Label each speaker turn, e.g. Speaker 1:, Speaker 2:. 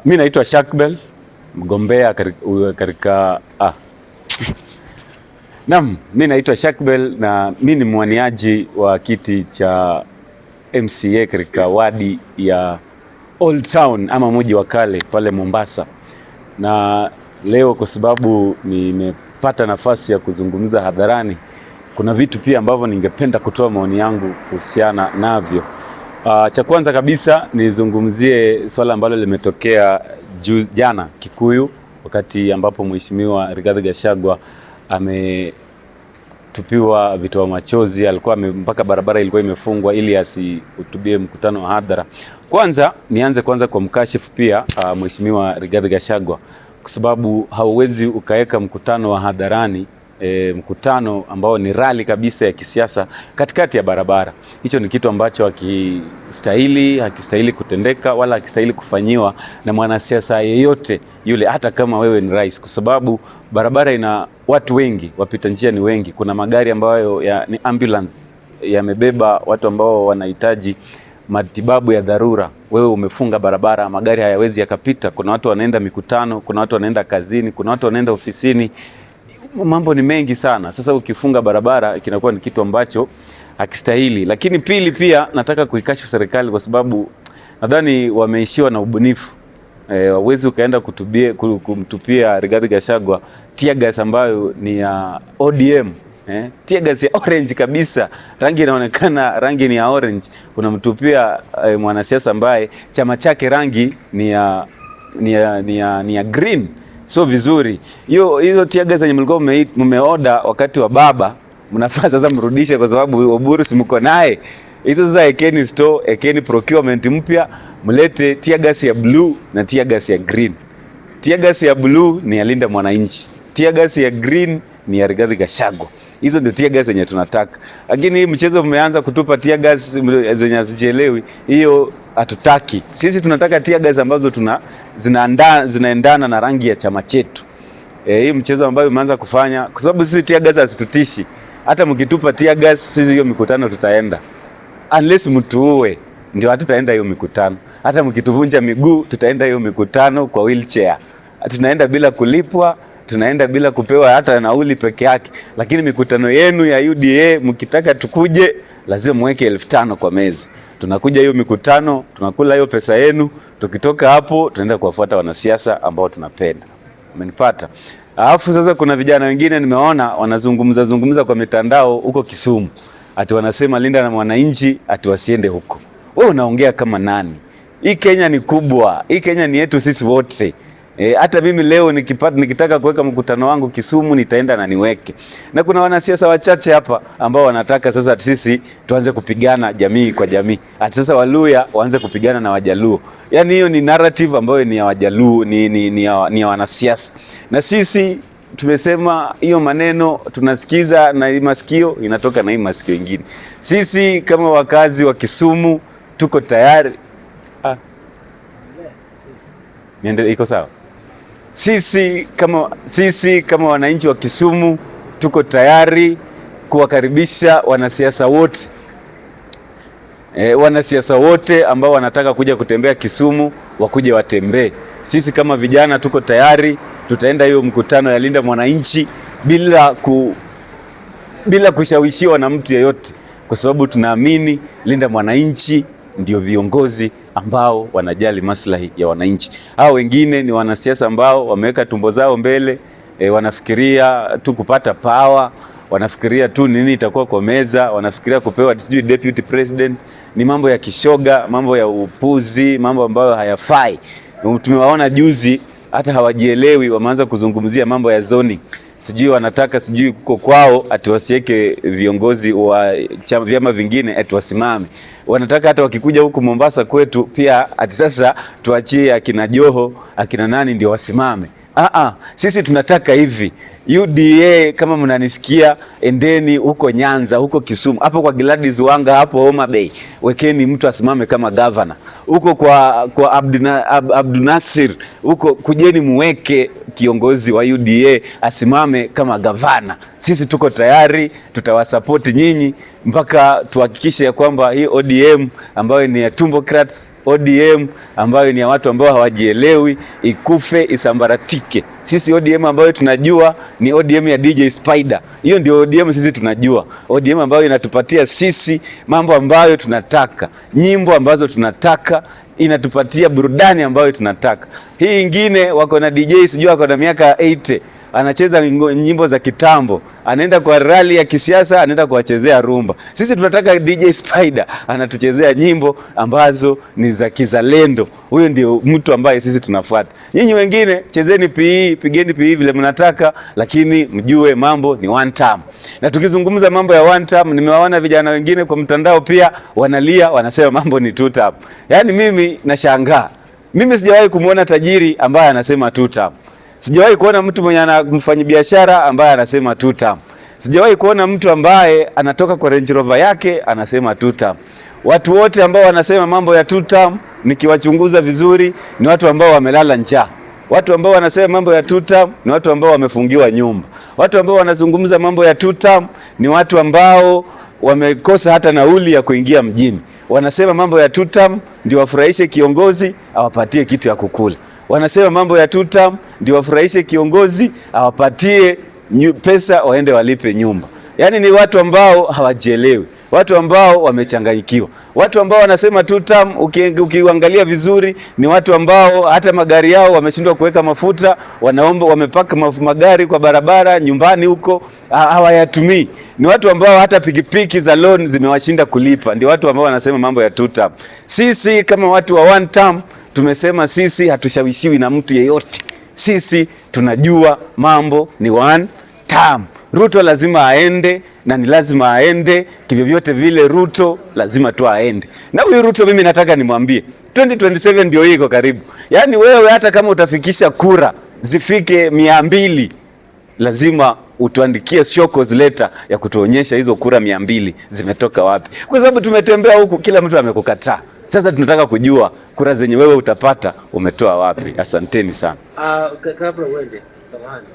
Speaker 1: Mi naitwa Shakbel, mgombea katika Naam, mi naitwa Shakbel na mi ni mwaniaji wa kiti cha MCA katika wadi ya Old Town ama mji wa kale pale Mombasa. Na leo kwa sababu nimepata nafasi ya kuzungumza hadharani, kuna vitu pia ambavyo ningependa kutoa maoni yangu kuhusiana navyo. Cha kwanza kabisa nizungumzie swala ambalo limetokea jana Kikuyu, wakati ambapo Mheshimiwa Rigathi Gachagua ametupiwa vitoa machozi. Alikuwa mpaka barabara ilikuwa imefungwa ili asihutubie mkutano wa hadhara. Kwanza nianze kwa mkashifu pia Mheshimiwa Rigathi Gachagua, kwa sababu hauwezi ukaweka mkutano wa hadharani, mkutano ambao ni rally kabisa ya kisiasa katikati ya barabara. Hicho ni kitu ambacho hakistahili kutendeka wala hakistahili kufanyiwa na mwanasiasa yeyote yule, hata kama wewe ni rais, kwa sababu barabara ina watu wengi, wapita njia ni wengi. Kuna magari ambayo ni ambulance yamebeba watu ambao wanahitaji matibabu ya dharura. Wewe umefunga barabara, magari hayawezi yakapita. Kuna watu wanaenda mikutano, kuna watu wanaenda kazini, kuna watu wanaenda ofisini. Mambo ni mengi sana. Sasa ukifunga barabara kinakuwa ni kitu ambacho hakistahili. Lakini pili, pia nataka kuikashifu serikali kwa sababu nadhani wameishiwa na ubunifu. Hauwezi ukaenda kumtupia Rigathi Gachagua tear gas ambayo ni ya ODM. Tear gas ya orange kabisa. Rangi inaonekana rangi ni ya orange. Unamtupia mwanasiasa ambaye chama chake rangi ni ya green. So vizuri. Hizo tear gas zenye mlikuwa mmeoda wakati wa baba, mnafaa sasa mrudishe, kwa sababu Oburu si mko naye. Hizo sasa ekeni store, ekeni procurement mpya, mlete tear gas ya blue na tear gas ya green. Tear gas ya blue ni ya Linda Mwananchi. Tear gas ya green ni ya Rigathi Gachagua. Hizo ndio tear gas zenye tunataka. Lakini hii mchezo mmeanza kutupa tear gas zenye hazijielewi, hiyo hatutaki. Sisi tunataka tear gas ambazo zinaendana na rangi ya chama chetu. Hii mchezo ambayo umeanza kufanya, kwa sababu sisi tear gas hasitutishi. Hata mkitupa tear gas, sisi hiyo mikutano tutaenda. Unless mtuue, ndio hatutaenda hiyo mikutano. Hata mkituvunja miguu, tutaenda hiyo mikutano kwa wheelchair. Tunaenda bila kulipwa, tunaenda bila kupewa hata nauli peke yake. Lakini mikutano yenu ya UDA mkitaka tukuje, lazima mweke 1500 kwa meza. Tunakuja hiyo mikutano, tunakula hiyo pesa yenu, tukitoka hapo tunaenda kuwafuata wanasiasa ambao tunapenda. Umenipata? Alafu sasa kuna vijana wengine nimeona wanazungumza kwa mitandao huko Kisumu. Ati wanasema Linda na Mwananchi ati wasiende huko. Wewe unaongea kama nani? Hii Kenya ni kubwa. Hii Kenya ni yetu sisi wote. Hata mimi leo nikitaka kuweka mkutano wangu Kisumu, nitaenda na niweke. Na kuna wanasiasa wachache hapa ambao wanataka sasa sisi tuanze kupigana jamii kwa jamii. Ati sasa Waluya waanze kupigana na Wajaluo. Yaani hiyo ni narrative ambayo ni ya Wajaluo, ni ya wanasiasa. Na sisi tumesema hiyo maneno tunasikiza na hii masikio inatoka na hii masikio ingine. Sisi kama wakazi wa Kisumu tuko tayari. Niendelee, iko sawa? Sisi kama wananchi wa Kisumu tuko tayari kuwakaribisha wanasiasa wote. Wanasiasa wote ambao wanataka kuja kutembea Kisumu wakuje watembee. Sisi kama vijana tuko tayari, tutaenda hiyo mkutano ya Linda Mwananchi bila kushawishiwa na mtu yeyote, kwa sababu tunaamini Linda Mwananchi ndio viongozi ambao wanajali maslahi ya wananchi. Hao wengine ni wanasiasa ambao wameweka tumbo zao mbele, wanafikiria tu kupata power, wanafikiria tu nini itakuwa kwa meza, wanafikiria kupewa deputy president. Ni mambo ya kishoga, mambo ya upuzi, mambo ambayo hayafai. Tumewaona juzi hata hawajielewi, wameanza kuzungumzia mambo ya zoning. Wanataka kuko kwao ati wasiweke viongozi wa vyama vingine ati wasimame. Wanataka hata wakikuja huku Mombasa kwetu pia ati sasa tuachie akina Joho, akina nani ndio wasimame. Sisi tunataka hivi. UDA kama mnanisikia, endeni huko Nyanza, huko Kisumu, hapo kwa Gladys Wanga, hapo Homa Bay, wekeni mtu asimame kama governor. Huko kwa Abdunasir, huko kujeni muweke kiongozi wa UDA asimame kama gavana. Sisi tuko tayari, tutawasupport nyinyi. mpaka tuhakikishe ya kwamba hii ODM ambayo ni ya Tumbocrats, ODM ambayo ni ya watu ambao hawajielewi, ikufe, isambaratike. Sisi ODM ambayo tunajua ni ODM ya DJ Spider. Hiyo ndio ODM sisi tunajua. ODM ambayo inatupatia sisi mambo ambayo tunataka, nyimbo ambazo tunataka, inatupatia burudani ambayo tunataka. Hii ingine wako na DJ sijui wako na miaka 80, anacheza nyimbo za kitambo, anaenda kwa rally ya kisiasa, anaenda kuwachezea rumba. Sisi tunataka DJ Spider anatuchezea nyimbo ambazo ni za kizalendo. Huyo ndio mtu ambaye sisi tunafuata. Nyinyi wengine chezeni PE, pigeni PE vile mnataka, lakini mjue mambo ni one time. Na tukizungumza mambo ya one time, nimewaona vijana wengine kwa mtandao pia wanalia, wanasema mambo ni two time. Yaani mimi nashangaa. Mimi sijawahi kumuona tajiri ambaye anasema two time. Sijawahi kuona mtu mwenye anamfanya biashara ambaye anasema two term. Sijawahi kuona mtu ambaye anatoka kwa Range Rover yake anasema two term. Watu wote ambao wanasema mambo ya two term, nikiwachunguza vizuri, ni watu ambao wamelala njaa. Watu ambao wanasema mambo ya two term ni watu ambao wamefungiwa nyumba. Watu ambao wanazungumza mambo ya two term ni watu ambao wamekosa hata nauli ya kuingia mjini. Wanasema mambo ya two term ndio wafurahishe kiongozi awapatie kitu ya kukula. Wanasema mambo ya two term ndio wafurahishe kiongozi awapatie pesa waende walipe nyumba. Yaani ni watu ambao hawajielewi, watu ambao wamechanganyikiwa, watu ambao wanasema two term. Ukiangalia vizuri ni watu ambao hata magari yao wameshindwa kuweka mafuta, wanaomba, wamepaka magari kwa barabara nyumbani huko, hawayatumii. Ni watu ambao hata pikipiki za loan zimewashinda kulipa. Ndio watu ambao wanasema mambo ya two term. Sisi kama watu wa one term tumesema sisi hatushawishiwi na mtu yeyote. Sisi tunajua mambo ni one term. Ruto lazima aende na ni lazima aende kivyovyote vile. Ruto lazima tu aende. Na huyu Ruto mimi nataka nimwambie 2027 ndio iko karibu. Yaani wewe hata kama utafikisha kura zifike 200, lazima utuandikie shokos letter ya kutuonyesha hizo kura 200 zimetoka wapi. Kwa sababu tumetembea huku kila mtu amekukataa. Sasa tunataka kujua kura zenye wewe utapata umetoa wapi. Asanteni sana.
Speaker 2: Kabla uende, samahani.